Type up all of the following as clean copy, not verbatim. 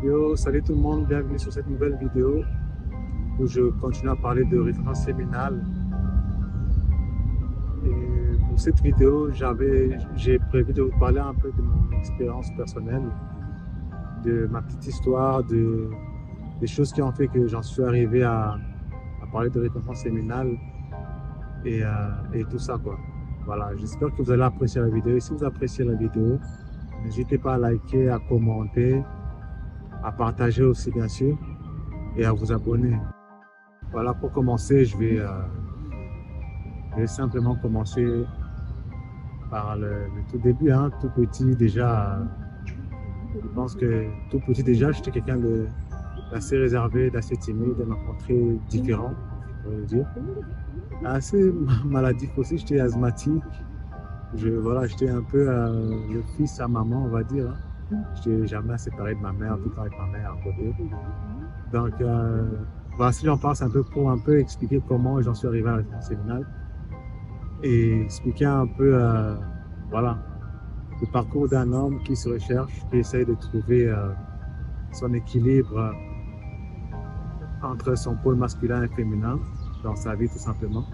Yo, salut tout le monde, bienvenue sur cette nouvelle vidéo où je continue à parler de référence séminale. Et pour cette vidéo, j'ai prévu de vous parler un peu de mon expérience personnelle, de ma petite histoire, des choses qui ont fait que j'en suis arrivé à parler de référence séminale et tout ça, quoi. Voilà, j'espère que vous allez apprécier la vidéo. Et si vous appréciez la vidéo, n'hésitez pas à liker, à commenter, à partager aussi, bien sûr, et à vous abonner. Voilà, pour commencer, je vais simplement commencer par le tout début, hein, tout petit déjà. Je pense que tout petit déjà, j'étais quelqu'un d'assez réservé, d'assez timide, d'un enfant très différent, je pourrais le dire. Assez maladif aussi, j'étais asthmatique. Voilà, j'étais un peu le fils à maman, on va dire, hein. J'étais jamais séparé de ma mère, tout le temps avec ma mère à côté. Donc, voilà, si j'en parle, c'est un peu pour un peu expliquer comment j'en suis arrivé à la référence séminale et expliquer un peu, voilà, le parcours d'un homme qui se recherche, qui essaye de trouver son équilibre entre son pôle masculin et féminin dans sa vie, tout simplement.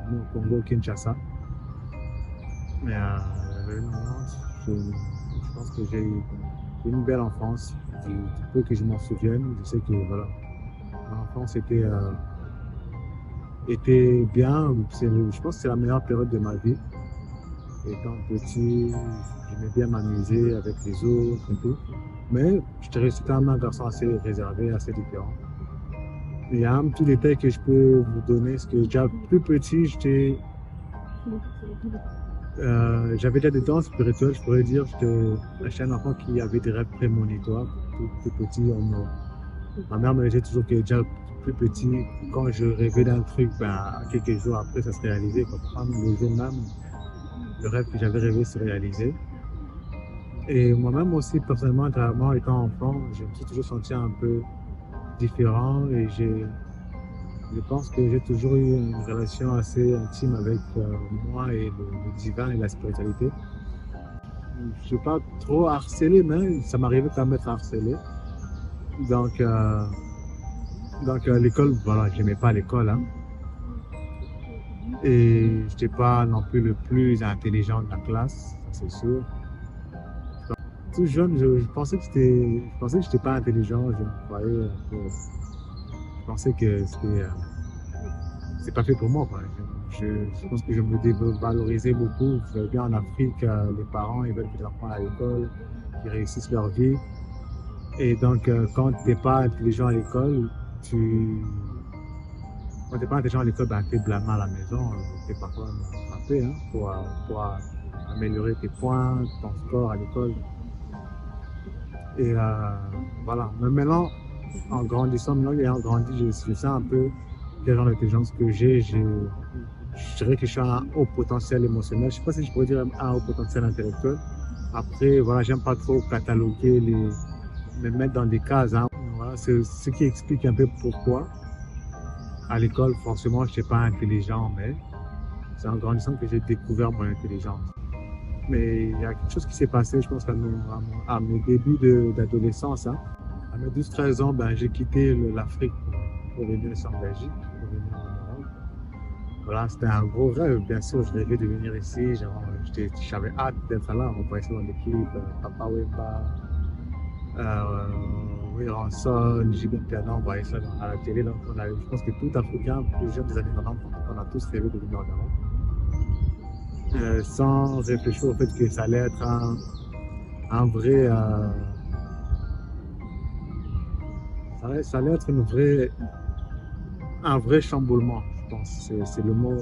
Nous, au Congo, Kinshasa. Mais je pense que j'ai eu une belle enfance, du peu que je m'en souvienne. Je sais que voilà, l'enfance était bien. Je pense que c'est la meilleure période de ma vie. Étant petit, j'aimais bien m'amuser avec les autres et tout. Mais j'étais resté quand même un garçon assez réservé, assez différent. Il y a un petit détail que je peux vous donner, c'est que déjà plus petit, j'avais déjà des dons spirituels, je pourrais dire. J'étais un enfant qui avait des rêves prémonitoires, tout petit. Ma mère me disait toujours que déjà plus petit, quand je rêvais d'un truc, ben, quelques jours après, ça se réalisait. Comme le jour même, le rêve que j'avais rêvé se réalisait. Et moi-même aussi, personnellement, moi étant enfant, je me suis toujours senti un peu différent et je pense que j'ai toujours eu une relation assez intime avec moi et le divin et la spiritualité. Je ne suis pas trop harcelé, mais ça m'arrivait quand même d'être harcelé. Donc, l'école, voilà, j'aimais pas l'école, hein. Et je n'étais pas non plus le plus intelligent de la classe, c'est sûr. Tout jeune, je pensais que j'étais pas intelligent, je me croyais un peu, je pensais que c'est pas fait pour moi, quoi. Je pense que je me dévalorisais beaucoup. Vous savez bien, en Afrique, les parents, ils veulent que les enfants aillent à l'école, qu'ils réussissent leur vie. Et donc, quand tu n'es pas intelligent à l'école, quand t'es pas intelligent à l'école, ben, tu es blâmé à la maison, tu es parfois frappé, hein, pour améliorer tes points, ton score à l'école. Et voilà. Mais maintenant, en grandissant, maintenant ayant grandi, je sais un peu quel genre d'intelligence que j'ai. Je dirais que je suis un haut potentiel émotionnel. Je ne sais pas si je pourrais dire un haut potentiel intellectuel. Après, voilà, j'aime pas trop cataloguer, me mettre dans des cases, hein. Voilà, c'est ce qui explique un peu pourquoi. À l'école, forcément, je n'étais pas intelligent, mais c'est en grandissant que j'ai découvert mon intelligence. Mais il y a quelque chose qui s'est passé, je pense, à mes débuts d'adolescence, hein. À mes 12-13 ans, ben, j'ai quitté l'Afrique pour venir ici en Belgique, pour venir en Europe. Voilà, c'était un gros rêve, bien sûr. Je rêvais de venir ici. J'avais hâte d'être là. On voyait ça dans l'équipe, Papa Wemba, oui, Ranson, JB Piano, on voyait ça à la télé. Donc je pense que tout Africain, plus jeune des années 90, on a tous rêvé de venir en Europe. Sans réfléchir au fait que ça allait être un vrai. Ça allait être un vrai chamboulement, je pense. C'est le mot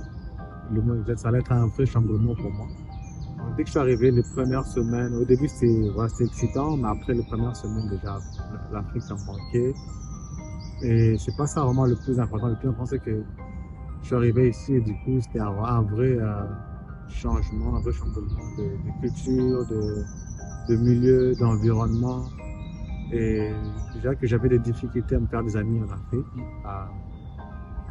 exact. Ça allait être un vrai chamboulement pour moi. Donc, dès que je suis arrivé, les premières semaines, au début c'était excitant, mais après les premières semaines déjà, l'Afrique ça me manquait. Et c'est pas ça vraiment le plus important. Le plus important, c'est que je suis arrivé ici et du coup, c'était un vrai changement, un vrai chamboulement de culture, de milieu, d'environnement. Et déjà que j'avais des difficultés à me faire des amis en Afrique,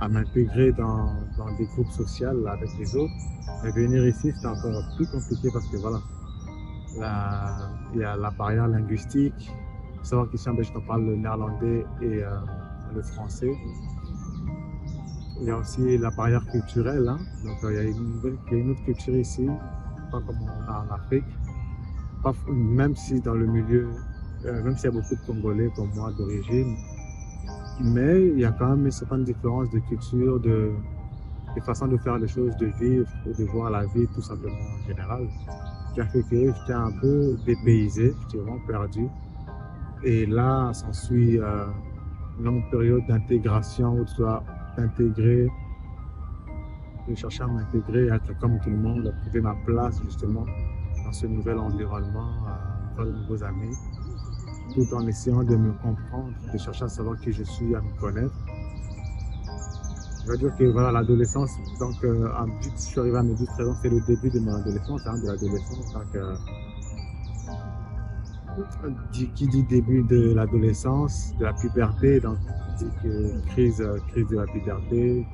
à m'intégrer dans des groupes sociaux avec les autres. Et venir ici, c'était encore plus compliqué parce que voilà, il y a la barrière linguistique. faut savoir qu'ici en Belgique, on parle le néerlandais et le français. Il y a aussi la barrière culturelle, hein. Donc il y a une autre culture ici, pas comme on a en Afrique. Pas, même si dans le milieu, même s'il y a beaucoup de Congolais comme moi d'origine, mais il y a quand même une certaine différence de culture, de façon de faire les choses, de vivre ou de voir la vie tout simplement en général. Qui a fait que j'étais un peu dépaysé, j'étais vraiment perdu. Et là, s'ensuit une longue période d'intégration où tu dois t'intégrer, de chercher à m'intégrer, à être comme tout le monde, à trouver ma place justement dans ce nouvel environnement, faire de nouveaux amis, tout en essayant de me comprendre, de chercher à savoir qui je suis, à me connaître. Je veux dire que voilà, l'adolescence, donc vu que je suis arrivé à mes 12-13 ans, c'est le début de mon adolescence, hein, de l'adolescence. Donc, qui dit début de l'adolescence, de la puberté, donc dit que crise de la puberté,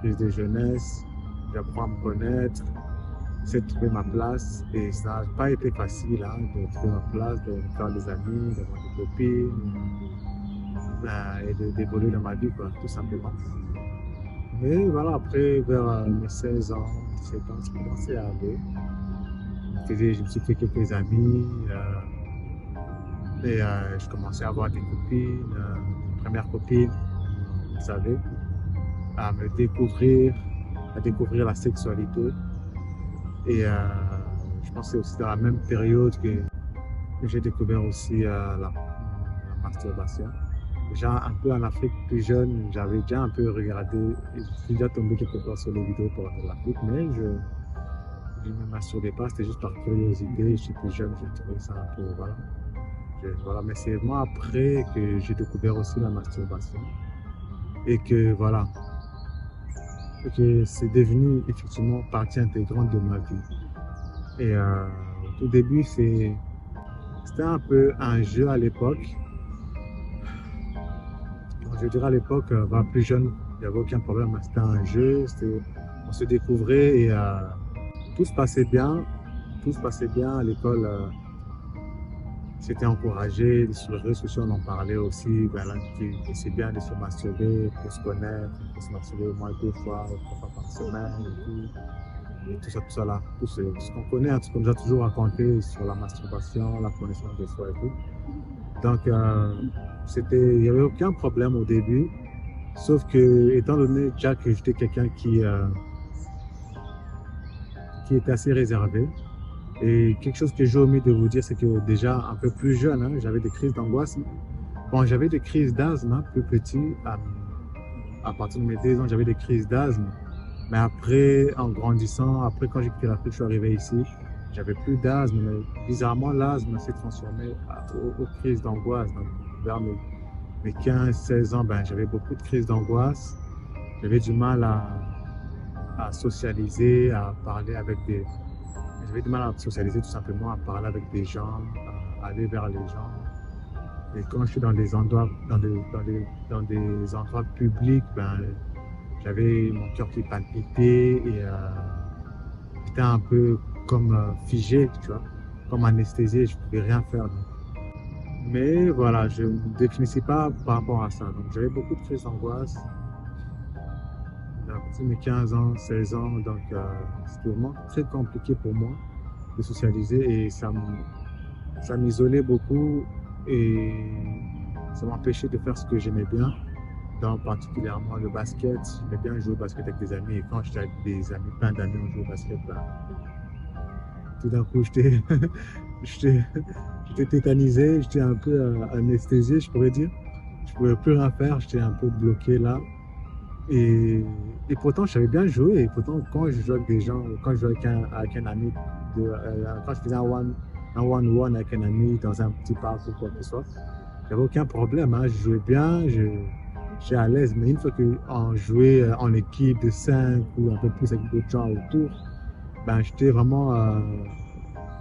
crise de jeunesse, j'apprends à me connaître, j'essaie de trouver ma place et ça n'a pas été facile hein, de trouver ma place, de faire des amis, d'avoir des copines et d'évoluer dans ma vie, quoi, tout simplement. Mais voilà, après, vers mes 16 ans, 17 ans, je commençais à aller. Je me suis fait quelques amis et je commençais à avoir des copines, une première copine, vous savez, à me découvrir, à découvrir la sexualité. Et je pense que c'est aussi dans la même période que j'ai découvert aussi la masturbation. Déjà un peu en Afrique plus jeune, j'avais déjà un peu regardé, je suis déjà tombé quelque part sur les vidéos pornographiques, mais je ne me masturbais pas, c'était juste par curiosité. Je suis plus jeune, j'ai trouvé ça un peu, voilà. Voilà. Mais c'est moi après que j'ai découvert aussi la masturbation et que voilà, que c'est devenu effectivement partie intégrante de ma vie. Et au tout début, c'était un peu un jeu à l'époque. Je dirais à l'époque, plus jeune, il n'y avait aucun problème, c'était un jeu, on se découvrait et tout se passait bien, tout se passait bien à l'école. C'était encouragé, sur les réseaux sociaux on en parlait aussi, voilà, que c'est bien de se masturber pour se connaître, pour se masturber au moins 2 fois, 3 fois par semaine et tout ça là, tout ce qu'on connaît, tout ce qu'on nous a toujours raconté sur la masturbation, la connaissance de soi et tout. Donc il n'y avait aucun problème au début, sauf que étant donné déjà que j'étais quelqu'un qui était assez réservé, et quelque chose que j'ai omis de vous dire, c'est que déjà un peu plus jeune, hein, j'avais des crises d'angoisse. Bon, j'avais des crises d'asthme, hein, plus petit, à partir de mes 10 ans, j'avais des crises d'asthme. Mais après, en grandissant, après quand j'ai quitté l'Afrique, je suis arrivé ici, j'avais plus d'asthme. Mais bizarrement, l'asthme s'est transformé aux crises d'angoisse. Donc, vers mes 15-16 ans, ben, j'avais beaucoup de crises d'angoisse. J'avais du mal à socialiser, à parler avec des... J'avais du mal à socialiser tout simplement, à parler avec des gens, à aller vers les gens. Et quand je suis dans des endroits, dans des endroits publics, ben, j'avais mon cœur qui palpitait et j'étais un peu comme figé, tu vois, comme anesthésié, je ne pouvais rien faire. Donc. Mais voilà, je ne me définissais pas par rapport à ça. Donc j'avais beaucoup de crises d'angoisse à partir de mes 15 ans, 16 ans. Donc c'était vraiment très compliqué pour moi de socialiser et ça m'isolait beaucoup et ça m'empêchait de faire ce que j'aimais bien, dans particulièrement le basket. J'aimais bien jouer au basket avec des amis et quand j'étais avec des amis, plein d'amis, on jouait au basket, là, tout d'un coup, j'étais tétanisé, j'étais un peu anesthésié, je pourrais dire. Je ne pouvais plus rien faire, j'étais un peu bloqué là. Et, et pourtant, je savais bien jouer. Et pourtant, quand je jouais avec des gens, quand je jouais avec un ami, quand je faisais un one-one avec un ami dans un petit parc ou quoi que ce soit, j'avais aucun problème. Hein. Je jouais bien, j'étais à l'aise. Mais une fois qu'on jouait en équipe de 5 ou un peu plus avec d'autres gens autour, ben, j'étais vraiment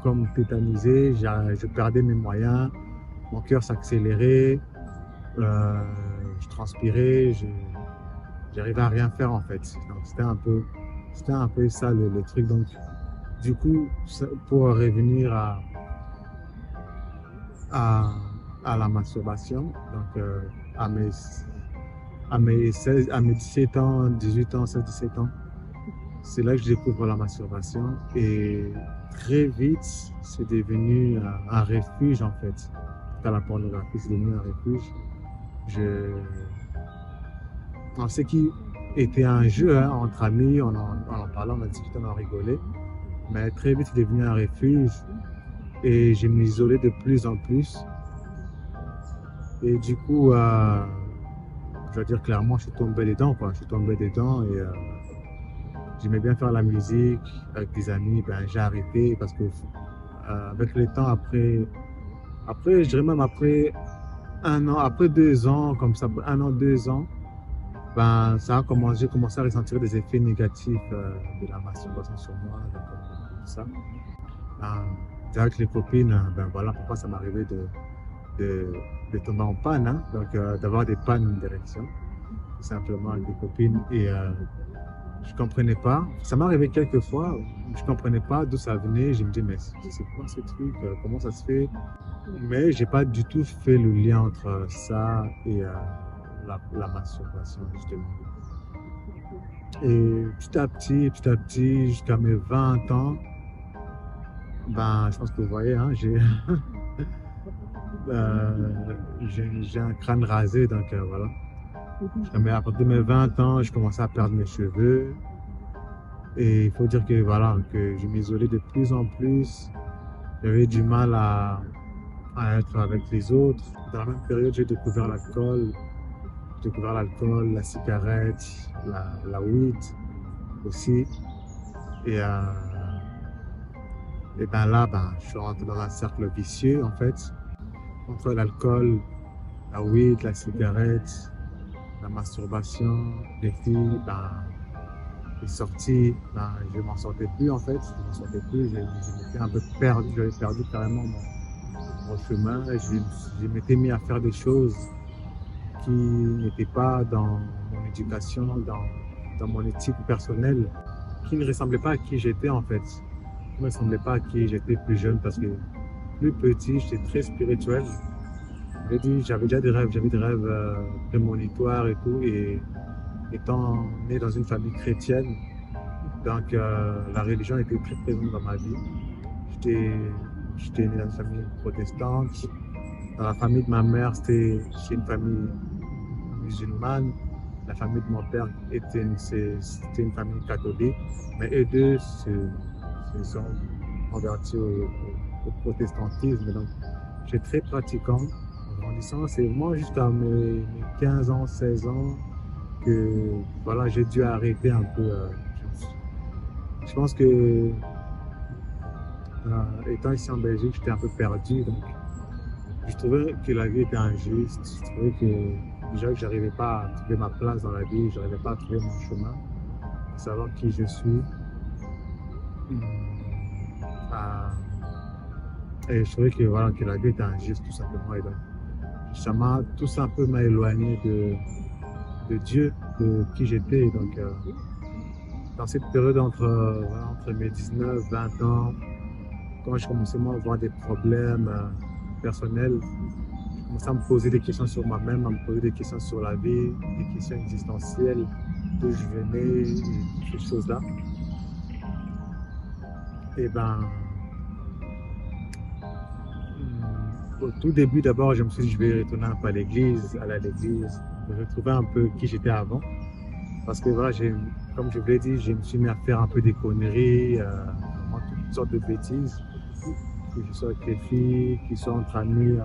comme tétanisé. Je perdais mes moyens, mon cœur s'accélérait, je transpirais, j'arrivais à rien faire en fait. Donc c'était un peu ça le truc. Donc du coup, pour revenir à, à la masturbation. Donc, à mes, à mes 16, à mes 17 ans, 18 ans, 16, 17 ans, c'est là que je découvre la masturbation. Et très vite, c'est devenu un refuge, en fait. Dans la pornographie, c'est devenu un refuge. Je, ce qui était un jeu hein, entre amis, on en parlait, on en discutait, on en rigolait. Mais très vite, c'est devenu un refuge. Et je m'isolais de plus en plus. Et du coup, je dois dire clairement, je suis tombé dedans, quoi. Je suis tombé dedans et j'aimais bien faire la musique avec des amis. Ben, j'ai arrêté parce que avec le temps, je dirais même après un an, après 2 ans, comme ça, un an, 2 ans, ben, j'ai commencé à ressentir des effets négatifs de la masturbation sur moi, donc, tout ça. Avec les copines, ben voilà, pourquoi ça m'arrivait de, de tomber en panne, hein, donc d'avoir des pannes d'érection, tout simplement avec des copines. Et je ne comprenais pas. Ça m'est arrivé quelques fois, je ne comprenais pas d'où ça venait. Je me dis, mais c'est quoi ce truc? Comment ça se fait? Mais je n'ai pas du tout fait le lien entre ça et la masturbation, justement. Et petit à petit, jusqu'à mes 20 ans, ben, je pense que vous voyez, hein, j'ai un crâne rasé, donc voilà. Mais à partir de mes 20 ans, je commençais à perdre mes cheveux. Et il faut dire que voilà, que je m'isolais de plus en plus. J'avais du mal à être avec les autres. Dans la même période, j'ai découvert l'alcool, la cigarette, la weed aussi. Et, et ben là, ben, je suis rentré dans un cercle vicieux en fait, entre l'alcool, la weed, la cigarette, la masturbation, les filles, ben, les sorties, ben, je m'en sortais plus en fait, je m'en sortais plus, je m'étais un peu perdu, j'avais perdu carrément mon chemin, je m'étais mis à faire des choses qui n'étaient pas dans mon éducation, dans mon éthique personnelle, qui ne ressemblaient pas à qui j'étais en fait, qui ne ressemblaient pas à qui j'étais plus jeune parce que plus petit, j'étais très spirituel. J'avais déjà des rêves, j'avais des rêves prémonitoires et tout, et étant né dans une famille chrétienne, donc la religion était très présente dans ma vie. J'étais, j'étais né dans une famille protestante. Dans la famille de ma mère, c'était une famille musulmane. La famille de mon père c'était une famille catholique. Mais eux deux se sont convertis au protestantisme. Donc, j'étais très pratiquant en grandissant. C'est moi jusqu'à mes 15 ans, 16 ans que voilà, j'ai dû arrêter un peu. Je pense que étant ici en Belgique, j'étais un peu perdu. Donc, je trouvais que la vie était injuste. Je trouvais que déjà que j'arrivais pas à trouver ma place dans la vie, je n'arrivais pas à trouver mon chemin, à savoir qui je suis. Hum, et je trouvais que, voilà, que la vie était injuste tout simplement. Et donc, ça m'a tout simplement éloigné de Dieu, de qui j'étais. Donc, dans cette période voilà, entre mes 19 20 ans, quand je commençais à avoir des problèmes personnels, je commençais à me poser des questions sur moi-même, à me poser des questions sur la vie, des questions existentielles, d'où je venais, ces choses-là. Et ben, au tout début, d'abord, je me suis dit, je vais retourner un peu à l'église, aller à l'église, retrouver un peu qui j'étais avant. Parce que voilà, comme je vous l'ai dit, je me suis mis à faire un peu des conneries, toutes sortes de bêtises. Que je sois avec les filles, qui sont entre amis.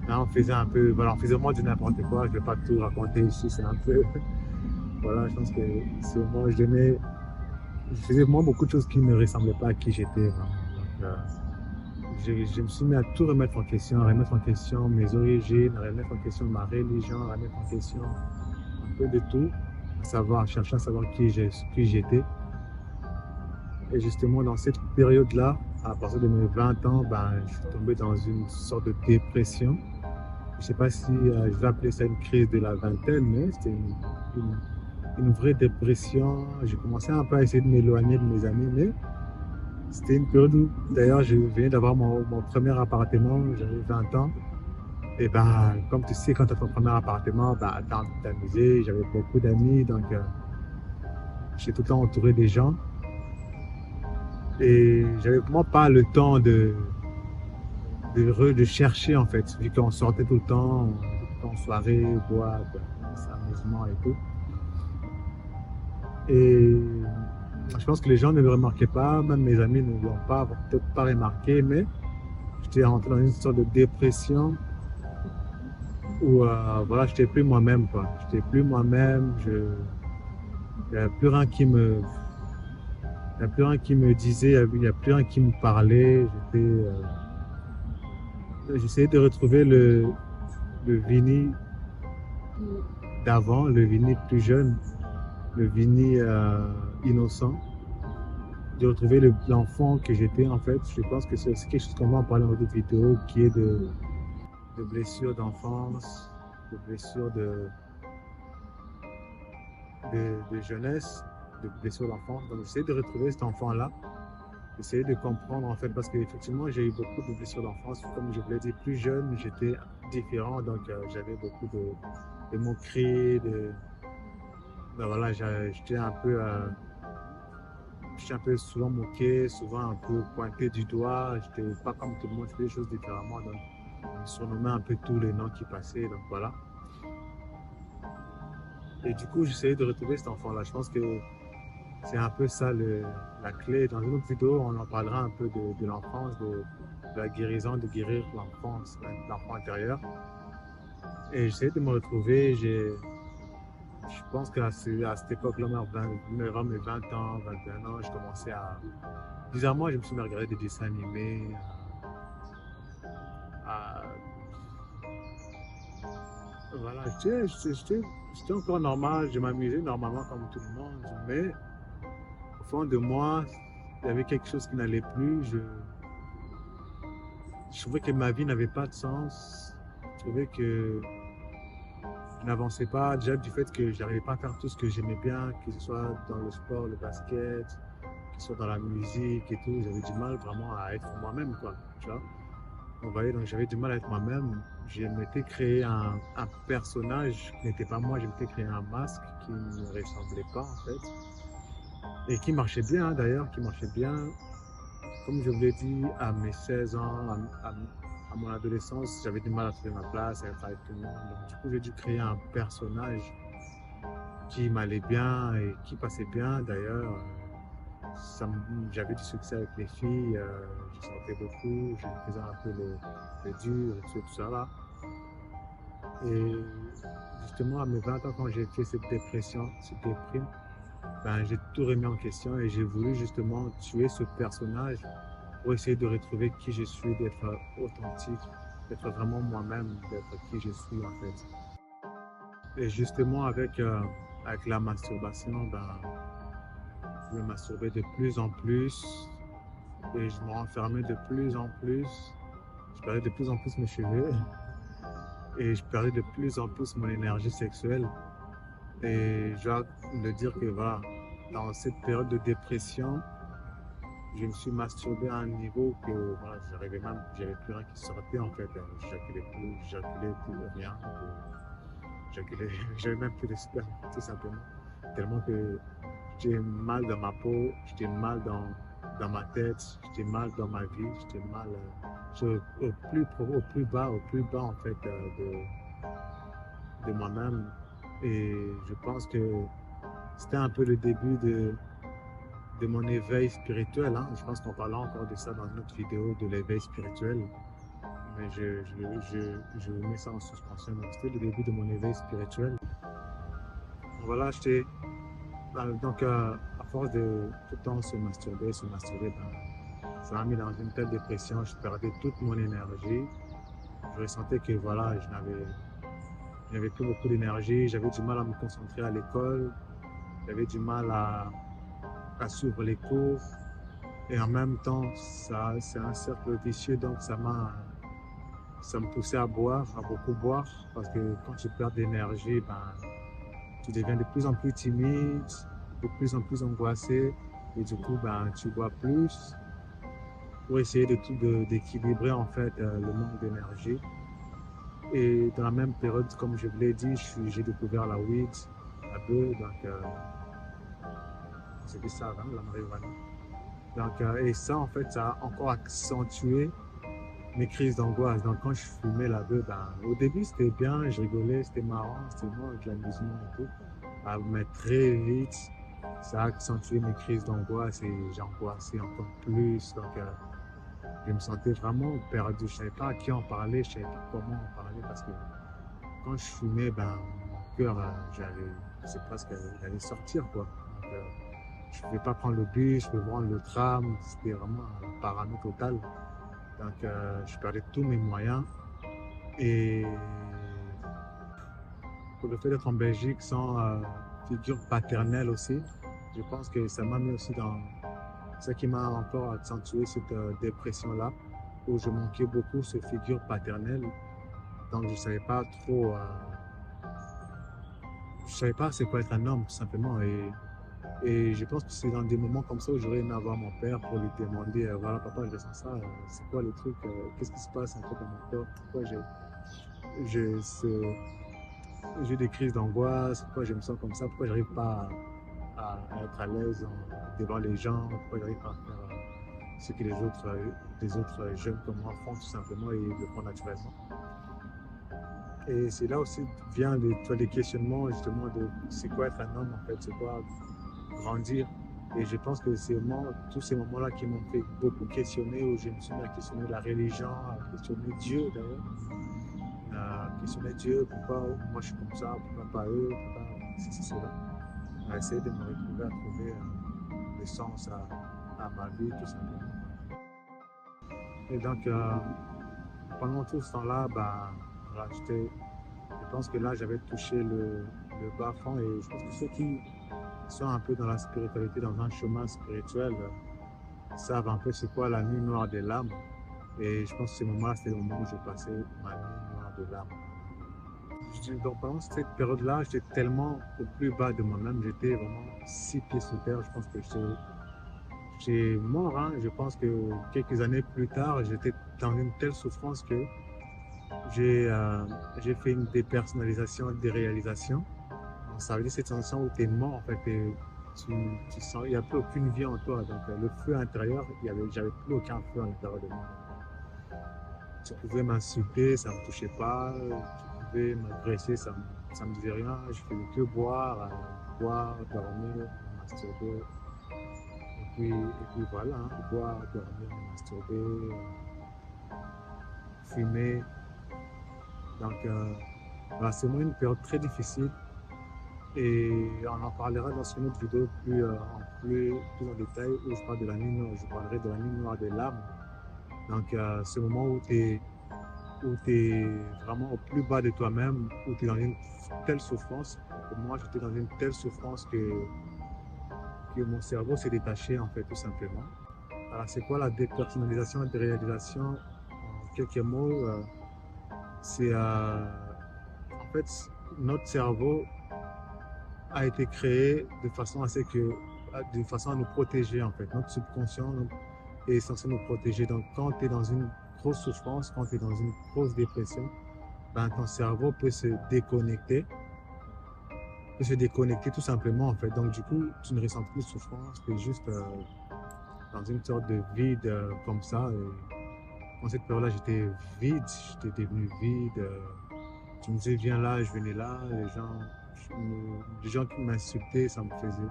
Là, on faisait un peu, voilà, on faisait moins de n'importe quoi. Je ne vais pas tout raconter ici, c'est un peu. Voilà, je pense que c'est moi, je faisais moi beaucoup de choses qui ne ressemblaient pas à qui j'étais vraiment. Donc, je me suis mis à tout remettre en question, à remettre en question mes origines, à remettre en question ma religion, à remettre en question un peu de tout, chercher à savoir qui j'étais. Et justement, dans cette période-là, à partir de mes 20 ans, ben, je suis tombé dans une sorte de dépression. Je ne sais pas si je vais appeler ça une crise de la vingtaine, mais c'était une vraie dépression. J'ai commencé un peu à essayer de m'éloigner de mes amis, mais C'était une période où, d'ailleurs, je venais d'avoir mon premier appartement, j'avais 20 ans. Et ben, comme tu sais, quand tu as ton premier appartement, ben, tu as envie de t'amuser. J'avais beaucoup d'amis, donc j'étais tout le temps entouré des gens. Et j'avais vraiment pas le temps de chercher, en fait, vu qu'on sortait tout le temps, en soirée, boîte, amusement et tout. Et je pense que les gens ne le remarquaient pas, même mes amis ne l'ont pas, peut-être pas remarqué, mais j'étais rentré dans une sorte de dépression où voilà, j'étais plus moi-même, quoi. J'étais plus moi-même, il n'y avait plus rien il y a plus rien qui me disait, il n'y a plus rien qui me parlait. J'essayais de retrouver le Vini d'avant, le Vini plus jeune, le Vini innocent, de retrouver l'enfant que j'étais en fait. Je pense que c'est quelque chose qu'on va en parler dans d'autres vidéos, qui est de blessures d'enfance, de blessures de jeunesse, de blessures d'enfance. Donc j'essaie de retrouver cet enfant-là, essayer de comprendre en fait, parce qu'effectivement j'ai eu beaucoup de blessures d'enfance. Comme je vous l'ai dit, plus jeune, j'étais différent, donc j'avais beaucoup de moqueries, ben voilà, j'étais un peu souvent moqué, souvent un peu pointé du doigt. J'étais pas comme tout le monde, je faisais des choses différemment, donc on me surnommait un peu tous les noms qui passaient, donc voilà. Et du coup, j'essayais de retrouver cet enfant-là. Je pense que c'est un peu ça la clé. Dans une autre vidéo, on en parlera un peu de l'enfance, de la guérison, de guérir l'enfance, l'enfant intérieur. Et j'essayais de me retrouver. Je pense qu'à cette époque-là, vers mes 20 ans, 21 ans, je commençais à. Bizarrement, je me suis mis à regarder des dessins animés, à voilà, j'étais encore normal, je m'amusais normalement comme tout le monde, mais au fond de moi, il y avait quelque chose qui n'allait plus. Je trouvais que ma vie n'avait pas de sens. Je trouvais que je n'avançais pas, déjà du fait que je n'arrivais pas à faire tout ce que j'aimais bien, que ce soit dans le sport, le basket, que ce soit dans la musique et tout. J'avais du mal vraiment à être moi-même, quoi. Tu vois? Vous voyez, donc j'avais du mal à être moi-même. Je m'étais créé un personnage qui n'était pas moi, je m'étais créé un masque qui ne me ressemblait pas en fait. Et qui marchait bien d'ailleurs, qui marchait bien. Comme je vous l'ai dit, à mes 16 ans, à mon adolescence, j'avais du mal à trouver ma place, à être avec tout le monde. Donc, du coup, j'ai dû créer un personnage qui m'allait bien et qui passait bien d'ailleurs. J'avais du succès avec les filles, je sortais beaucoup, je faisais un peu le dur et tout ça là. Et justement, à mes 20 ans, quand j'ai fait cette dépression, cette déprime, ben, j'ai tout remis en question et j'ai voulu justement tuer ce personnage pour essayer de retrouver qui je suis, d'être authentique, d'être vraiment moi-même, d'être qui je suis en fait. Et justement, avec la masturbation, ben, je me masturbais de plus en plus et je me renfermais de plus en plus. Je perdais de plus en plus mes cheveux et je perdais de plus en plus mon énergie sexuelle. Et je dois le dire que voilà, dans cette période de dépression, je me suis masturbé à un niveau que voilà, j'avais plus rien qui sortait en fait. J'éjaculais plus rien. J'avais même plus de sperme, tout simplement. Tellement que j'étais mal dans ma peau, j'étais mal dans ma tête, j'étais mal dans ma vie, j'étais mal au plus bas en fait de moi-même. Et je pense que c'était un peu le début de mon éveil spirituel. Hein. Je pense qu'on parlera encore de ça dans notre vidéo de l'éveil spirituel. Mais je mets ça en suspension. C'était le début de mon éveil spirituel. Voilà, donc à force de tout le temps se masturber, ben, ça m'a mis dans une telle dépression. Je perdais toute mon énergie. Je ressentais que voilà, je n'avais plus beaucoup d'énergie. J'avais du mal à me concentrer à l'école. J'avais du mal à suivre les cours. Et en même temps, c'est un cercle vicieux, donc ça me poussait à boire, à beaucoup boire, parce que quand tu perds d'énergie, ben, tu deviens de plus en plus timide, de plus en plus angoissé, et du coup, ben, tu bois plus. pour essayer d'équilibrer en fait le manque d'énergie. Et dans la même période, comme je vous l'ai dit, j'ai découvert la weed, la bœuf, donc c'était ça, hein, la marijuana. Donc, et ça, en fait, ça a encore accentué mes crises d'angoisse. Donc, quand je fumais la bœuf, ben, au début, c'était bien, je rigolais, c'était marrant, c'était moi, de l'amusement et tout. Ah, mais très vite, ça a accentué mes crises d'angoisse et j'angoissais encore plus. Donc, je me sentais vraiment perdu. Je ne savais pas à qui en parler, je ne savais pas comment en parler parce que quand je fumais, ben, mon cœur, c'est presque, il allait sortir, quoi. Donc, je ne pouvais pas prendre le bus, je pouvais prendre le tram, c'était vraiment un parano total. Donc, je perdais tous mes moyens. Et pour le fait d'être en Belgique sans figure paternelle aussi, je pense que ça m'a mis aussi dans ce qui m'a encore accentué cette dépression-là, où je manquais beaucoup ce figure paternelle. Donc, je ne savais pas trop, je savais pas c'est quoi être un homme, tout simplement. Et je pense que c'est dans des moments comme ça où j'aurais aimé avoir mon père pour lui demander, voilà, papa, je ressens ça, c'est quoi le truc, qu'est-ce qui se passe un peu dans mon corps, pourquoi j'ai ce, j'ai des crises d'angoisse, pourquoi je me sens comme ça, pourquoi je n'arrive pas à être à l'aise devant les gens, pourquoi je n'arrive pas à faire ce que les autres jeunes comme moi font tout simplement et le font naturellement. Et c'est là aussi vient les questionnements justement de c'est quoi être un homme en fait, c'est quoi grandir. Et je pense que c'est tous ces moments-là qui m'ont fait beaucoup questionner, où je me suis mis à questionner la religion, à questionner Dieu d'ailleurs, à questionner Dieu, pourquoi moi je suis comme ça, pourquoi pas eux, pourquoi c'est cela. À essayer de me retrouver, à trouver le sens à ma vie tout simplement. Et donc pendant tout ce temps-là, bah, voilà, je pense que là j'avais touché le bas fond et je pense que ceux qui sont un peu dans la spiritualité, dans un chemin spirituel, savent un peu c'est quoi la nuit noire des lames. Et je pense que ce moment-là, c'était le moment où j'ai passé ma nuit noire de lames. Donc pendant cette période-là, j'étais tellement au plus bas de moi-même, j'étais vraiment 6 pieds sous terre. Je pense que j'étais mort. Hein. Je pense que quelques années plus tard, j'étais dans une telle souffrance que j'ai euh, j'ai fait une dépersonnalisation, déréalisation. Donc, ça veut dire cette sensation où tu es mort, en fait, tu sens, il n'y a plus aucune vie en toi. Donc le feu intérieur, j'avais plus aucun feu à l'intérieur de moi. Tu pouvais m'insulter, ça ne me touchait pas. Tu pouvais m'agresser, ça ne me disait rien. Je faisais que boire, dormir, masturber. Et puis voilà, hein, boire, dormir, masturber, fumer. Donc, voilà, c'est vraiment une période très difficile. Et on en parlera dans une autre vidéo plus en détail où je parle de la nuit noire. Je parlerai de la nuit noire des larmes. Donc, ce moment où tu es vraiment au plus bas de toi-même, où tu es dans une telle souffrance. Pour moi, j'étais dans une telle souffrance que mon cerveau s'est détaché, en fait, tout simplement. Alors, c'est quoi la dépersonnalisation et déréalisation? En quelques mots, c'est en fait notre cerveau a été créé de façon à nous protéger, en fait. Notre subconscient est censé nous protéger. Donc, quand tu es dans une grosse souffrance, quand tu es dans une grosse dépression, ben, ton cerveau peut se déconnecter tout simplement, en fait. Donc, du coup, tu ne ressens plus de souffrance, tu es juste dans une sorte de vide comme ça. Et dans cette période-là, j'étais vide, j'étais devenu vide. Tu me disais, viens là, je venais là. Les gens qui m'insultaient, ça me faisait.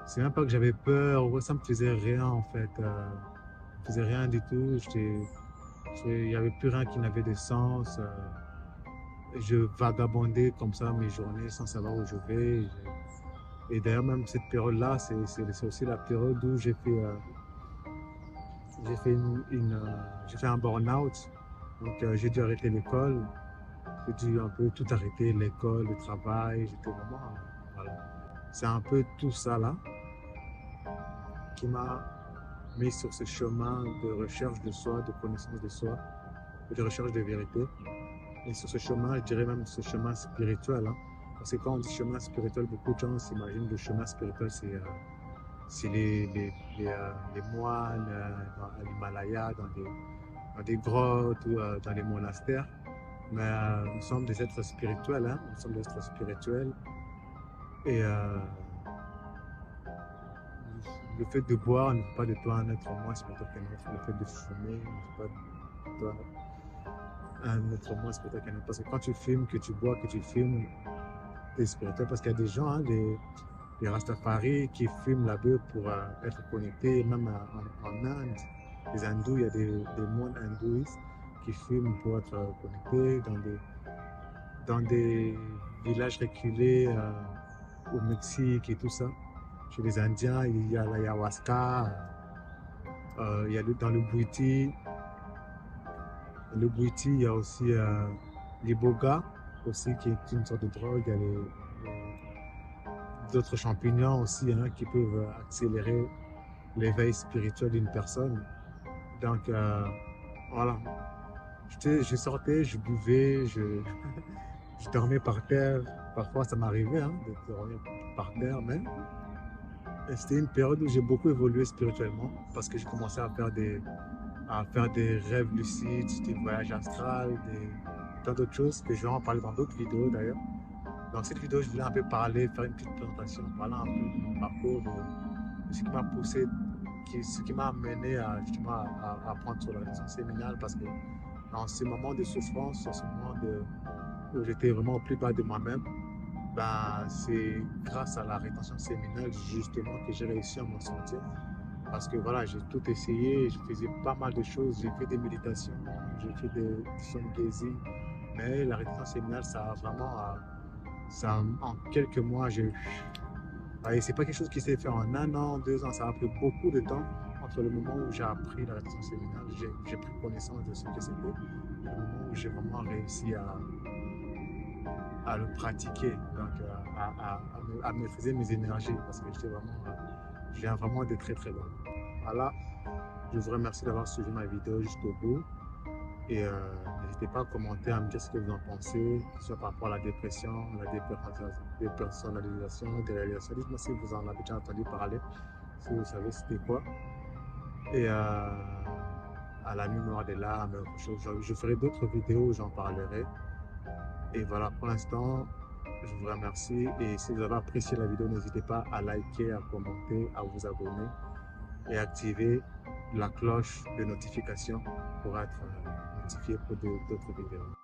C'est même pas que j'avais peur, ouais, ça me faisait rien en fait. Ça me faisait rien du tout. Il n'y avait plus rien qui n'avait de sens. Je vagabondais comme ça mes journées sans savoir où je vais. Et d'ailleurs, même cette période-là, c'est aussi la période où j'ai fait un burn-out. Donc, j'ai dû arrêter l'école. J'ai dû un peu tout arrêter, l'école, le travail. J'étais vraiment. Voilà. C'est un peu tout ça là qui m'a mis sur ce chemin de recherche de soi, de connaissance de soi, et de recherche de vérité. Et sur ce chemin, je dirais même ce chemin spirituel. Hein. Parce que quand on dit chemin spirituel, beaucoup de gens s'imaginent le chemin spirituel, c'est les moines à l'Himalaya, dans des grottes ou dans les monastères. Mais nous sommes des êtres spirituels, hein? Nous sommes des êtres spirituels. Et le fait de boire ne fait pas de toi un être moins spirituel qu'un autre. Le fait de fumer ne fait pas de toi un être moins spirituel qu'un autre. Parce que quand tu fumes, que tu bois, que tu fumes, tu es spirituel. Parce qu'il y a des gens, hein, les Rastafari qui fument là-bas pour être connectés, même en Inde, les hindous, il y a des moines hindouistes qui fument pour être connectés dans des villages reculés au Mexique et tout ça. Chez les Indiens, il y a l'ayahuasca, il y a dans le Bouiti, il y a aussi l'iboga, aussi qui est une sorte de drogue. Il y a d'autres champignons aussi hein, qui peuvent accélérer l'éveil spirituel d'une personne. Donc, voilà. Je sortais, je buvais, je dormais par terre. Parfois, ça m'arrivait hein, de dormir par terre même. Et c'était une période où j'ai beaucoup évolué spirituellement parce que j'ai commencé à faire des rêves lucides, des voyages astrales, plein d'autres choses que je vais en parler dans d'autres vidéos d'ailleurs. Dans cette vidéo, je voulais un peu parler, faire une petite présentation, parler un peu de mon parcours, de ce qui m'a poussé, ce qui m'a amené à, justement à apprendre sur la rédaction séminale parce que dans ces moments de souffrance, dans ce moment où j'étais vraiment au plus bas de moi-même, ben, c'est grâce à la rétention séminale justement que j'ai réussi à m'en sortir. Parce que voilà, j'ai tout essayé, je faisais pas mal de choses, j'ai fait des méditations, j'ai fait des gazing, mais la rétention séminale, ça a vraiment, en quelques mois, et c'est pas quelque chose qui s'est fait en un an, 2 ans, ça a pris beaucoup de temps entre le moment où j'ai appris la rétention séminale, j'ai pris connaissance de ce que c'était, et le moment où j'ai vraiment réussi à le pratiquer, donc à maîtriser mes énergies, parce que je viens vraiment de très très loin. Voilà, je vous remercie d'avoir suivi ma vidéo jusqu'au bout. Et n'hésitez pas à commenter, à me dire ce que vous en pensez, que ce soit par rapport à la dépression, la dépersonnalisation, déréalisation. Dites-moi si vous en avez déjà entendu parler, si vous savez c'était quoi. Et à la mémoire des larmes, autre chose. Je ferai d'autres vidéos où j'en parlerai. Et voilà, pour l'instant, je vous remercie. Et si vous avez apprécié la vidéo, n'hésitez pas à liker, à commenter, à vous abonner et activer la cloche de notification pour être notifié pour d'autres vidéos.